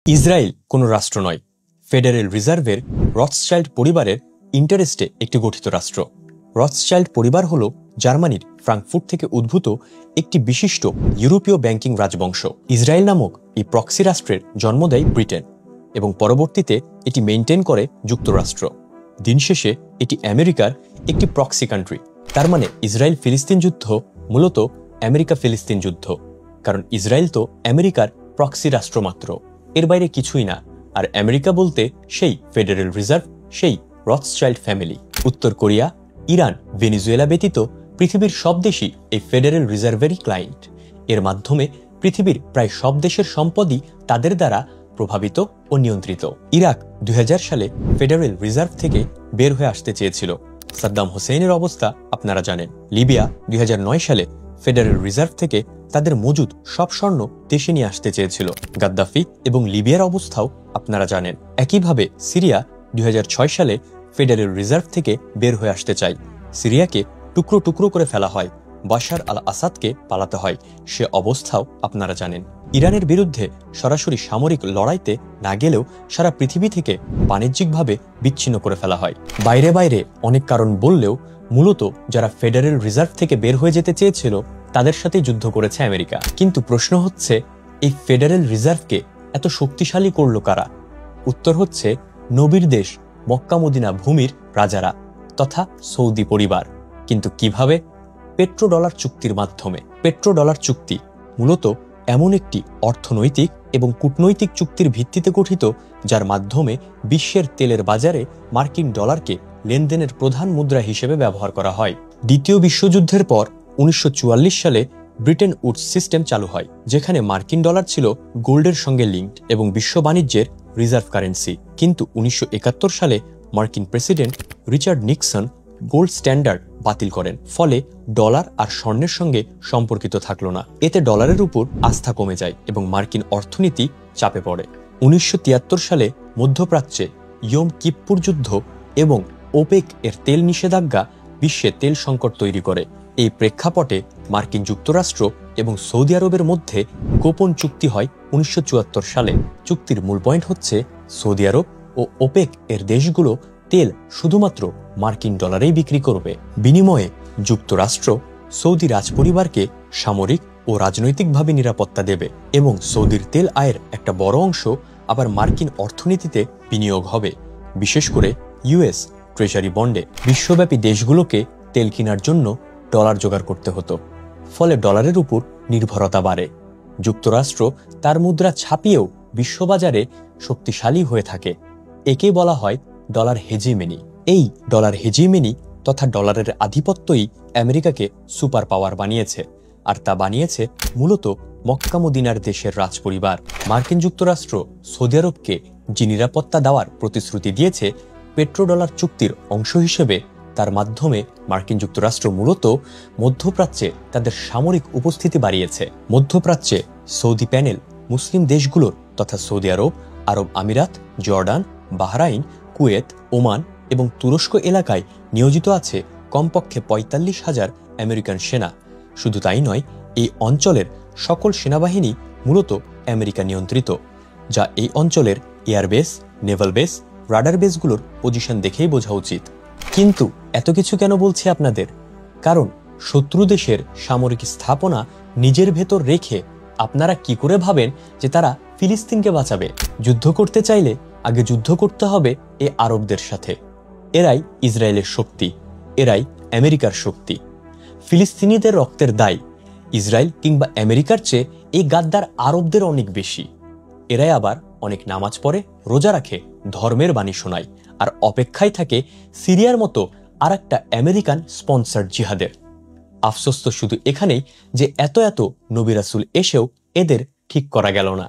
Israel কোনো রাষ্ট্র নয়, ফেডারেল রিজার্ভের রথসচাইল্ড পরিবারের ইন্টারেস্টে একটি গঠিত রাষ্ট্র। রথসচাইল্ড পরিবার হল জার্মানির ফ্রাঙ্কফুর্ট থেকে উদ্ভূত একটি বিশিষ্ট ইউরোপীয় ব্যাংকিং রাজবংশ। ইসরায়েল নামক এই প্রক্সি রাষ্ট্রের জন্ম দেয় ব্রিটেন এবং পরবর্তীতে এটি মেইনটেইন করে যুক্তরাষ্ট্র। দিন শেষে এটি আমেরিকার একটি প্রক্সি কান্ট্রি। তার মানে ইসরায়েল ফিলিস্তিন যুদ্ধ মূলত আমেরিকা ফিলিস্তিন যুদ্ধ, কারণ ইসরায়েল তো আমেরিকার প্রক্সি রাষ্ট্র মাত্র, এর বাইরে কিছুই না। আর আমেরিকা বলতে সেই ফেডারেল রিজার্ভ, সেই রথসচাইল্ড ফ্যামিলি। উত্তর কোরিয়া, ইরান, ভেনেজুয়েলা ব্যতীত পৃথিবীর সব দেশই এই ফেডারেল রিজার্ভেরই ক্লায়েন্ট। এর মাধ্যমে পৃথিবীর প্রায় সব দেশের সম্পদই তাদের দ্বারা প্রভাবিত ও নিয়ন্ত্রিত। ইরাক 2000 সালে ফেডারেল রিজার্ভ থেকে বের হয়ে আসতে চেয়েছিল। সাদ্দাম হোসেনের অবস্থা আপনারা জানেন। লিবিয়া 2009 সালে ফেডারেল রিজার্ভ থেকে তাদের মজুদ সব স্বর্ণ দেশে নিয়ে আসতে চেয়েছিল। গাদ্দাফি এবং লিবিয়ার অবস্থাও আপনারা জানেন। একইভাবে সিরিয়া 2006 সালে ফেডারেল রিজার্ভ থেকে বের হয়ে আসতে চায়। সিরিয়াকে টুকরো টুকরো করে ফেলা হয়, বাশার আল আসাদকে পালাতে হয়, সে অবস্থাও আপনারা জানেন। ইরানের বিরুদ্ধে সরাসরি সামরিক লড়াইতে না গেলেও সারা পৃথিবী থেকে বাণিজ্যিকভাবে বিচ্ছিন্ন করে ফেলা হয়। বাইরে বাইরে অনেক কারণ বললেও মূলত যারা ফেডারেল রিজার্ভ থেকে বের হয়ে যেতে চেয়েছিল তাদের সাথে যুদ্ধ করেছে আমেরিকা। কিন্তু প্রশ্ন হচ্ছে, এই ফেডারেল রিজার্ভকে এত শক্তিশালী করল কারা? উত্তর হচ্ছে নবীর দেশ মক্কা মদিনা ভূমির রাজারা তথা সৌদি পরিবার। কিন্তু কিভাবে? পেট্রোডলার চুক্তির মাধ্যমে। পেট্রোডলার চুক্তি মূলত এমন একটি অর্থনৈতিক এবং কূটনৈতিক চুক্তির ভিত্তিতে গঠিত, যার মাধ্যমে বিশ্বের তেলের বাজারে মার্কিন ডলারকে লেনদেনের প্রধান মুদ্রা হিসেবে ব্যবহার করা হয়। দ্বিতীয় বিশ্বযুদ্ধের পর 1944 সালে ব্রিটেন উডস সিস্টেম চালু হয়, যেখানে মার্কিন ডলার ছিল গোল্ডের সঙ্গে লিঙ্কড এবং বিশ্ব বাণিজ্যের রিজার্ভ কারেন্সি। কিন্তু 1971 সালে মার্কিন president Richard Nixon gold standard বাতিল করেন, ফলে ডলার আর স্বর্ণের সঙ্গে সম্পর্কিত থাকলো না। এতে ডলারের উপর আস্থা কমে যায় এবং মার্কিন অর্থনীতি চাপে পড়ে। 1973 সালে মধ্যপ্রাচ্যে ইয়ম কিপ্পুর যুদ্ধ এবং ওপেক এর তেল নিষেধাজ্ঞা বিশ্বে তেল সংকট তৈরি করে। এই প্রেক্ষাপটে মার্কিন যুক্তরাষ্ট্র এবং সৌদি আরবের মধ্যে গোপন চুক্তি হয় 1974 সালে। চুক্তির মূল পয়েন্ট হচ্ছে, সৌদি আরব ও ওপেক এর দেশগুলো তেল শুধুমাত্র মার্কিন ডলারেই বিক্রি করবে। বিনিময়ে যুক্তরাষ্ট্র সৌদি রাজপরিবারকে সামরিক ও রাজনৈতিকভাবে নিরাপত্তা দেবে এবং সৌদির তেল আয়ের একটা বড় অংশ আবার মার্কিন অর্থনীতিতে বিনিয়োগ হবে, বিশেষ করে ইউএস ট্রেজারি বন্ডে। বিশ্বব্যাপী দেশগুলোকে তেল কেনার জন্য ডলার জোগাড় করতে হতো, ফলে ডলারের উপর নির্ভরতা বাড়ে। যুক্তরাষ্ট্র তার মুদ্রা ছাপিয়েও বিশ্ববাজারে শক্তিশালী হয়ে থাকে। একে বলা হয় ডলার হেজিমেনি। এই ডলার হেজিমেনি তথা ডলারের আধিপত্যই আমেরিকাকে সুপার পাওয়ার বানিয়েছে, আর তা বানিয়েছে মূলত মক্কা মদিনার দেশের রাজপরিবার। মার্কিন যুক্তরাষ্ট্র সৌদি আরবকে যে নিরাপত্তা দেওয়ার প্রতিশ্রুতি দিয়েছে পেট্রোডলার চুক্তির অংশ হিসেবে, তার মাধ্যমে মার্কিন যুক্তরাষ্ট্র মূলত মধ্যপ্রাচ্যে তাদের সামরিক উপস্থিতি বাড়িয়েছে। মধ্যপ্রাচ্যে সৌদি প্যানেল মুসলিম দেশগুলোর তথা সৌদি আরব, আরব আমিরাত, জর্ডান, বাহরাইন, কুয়েত, ওমান এবং তুরস্ক এলাকায় নিয়োজিত আছে কমপক্ষে 45,000 আমেরিকান সেনা। শুধু তাই নয়, এই অঞ্চলের সকল সেনাবাহিনী মূলত আমেরিকা নিয়ন্ত্রিত, যা এই অঞ্চলের এয়ারবেস, নেভাল বেস, রাডার বেসগুলোর পজিশন দেখেই বোঝা উচিত। কিন্তু এত কিছু কেন বলছি আপনাদের? কারণ শত্রু দেশের সামরিক স্থাপনা নিজের ভেতর রেখে আপনারা কি করে ভাবেন যে তারা ফিলিস্তিনকে বাঁচাবে? যুদ্ধ করতে চাইলে আগে যুদ্ধ করতে হবে এ আরবদের সাথে। এরাই ইসরায়েলের শক্তি, এরাই আমেরিকার শক্তি। ফিলিস্তিনিদের রক্তের দায় ইসরায়েল কিংবা আমেরিকার চেয়ে এই গাদ্দার আরবদের অনেক বেশি। এরাই আবার অনেক নামাজ পড়ে, রোজা রাখে, ধর্মের বাণী শোনায়, আর অপেক্ষায় থাকে সিরিয়ার মতো আর একটা আমেরিকান স্পন্সার্ড জিহাদের। আফসোস তো শুধু এখানেই যে এত এত নবী রাসূল এসেও এদের ঠিক করা গেল না।